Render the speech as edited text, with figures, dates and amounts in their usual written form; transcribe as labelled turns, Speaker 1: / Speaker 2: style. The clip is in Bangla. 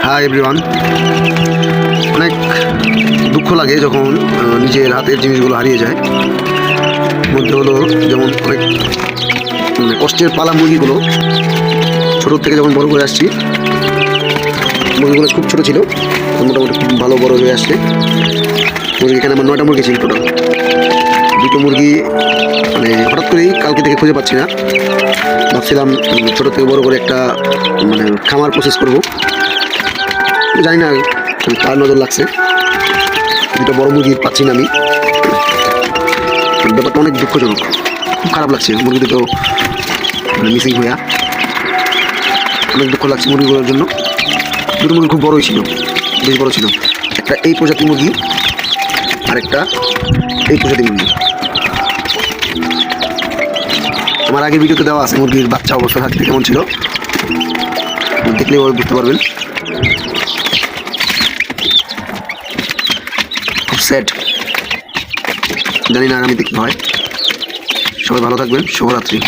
Speaker 1: Hi everyone. অনেক দুঃখ লাগে যখন নিজের হাতের জিনিসগুলো হারিয়ে যায়। মধ্যে হলো যেমন অনেক কষ্টের পালা মুরগিগুলো ছোটো থেকে যখন বড় করে আসছি, মুরগিগুলো খুব ছোটো ছিল, মোটামুটি খুব ভালো বড় হয়ে আসছে মুরগি। এখানে আমার 9টা মুরগি ছিল টোটাল। 2টো মুরগি মানে হঠাৎ করেই কালকে থেকে খুঁজে পাচ্ছি না। ভাবছিলাম ছোটো থেকে বড় করে একটা খামার প্রসেস করব, জানি না কার নজর লাগছে, 2টা বড় মুরগি পাচ্ছি না আমি। ব্যাপারটা অনেক দুঃখজনক, খুব খারাপ লাগছে মুরগি দুটো মিসিং হইয়া। অনেক দুঃখ লাগছে মুরগিগুলোর জন্য। 2টো মুরগি খুব বড়ই ছিল, বেশ বড় ছিল। একটা এই প্রজাতির মুরগি আর একটা এই প্রজাতির মুরগি। আমার আগের ভিডিওতে দেওয়া আছে মুরগির বাচ্চা অবস্থা থাকতে কেমন ছিল, দেখলেও বুঝতে পারবেন। খুব স্যাড, জানি না আগামীতে কী হয়। সবাই ভালো থাকবেন, শুভরাত্রি।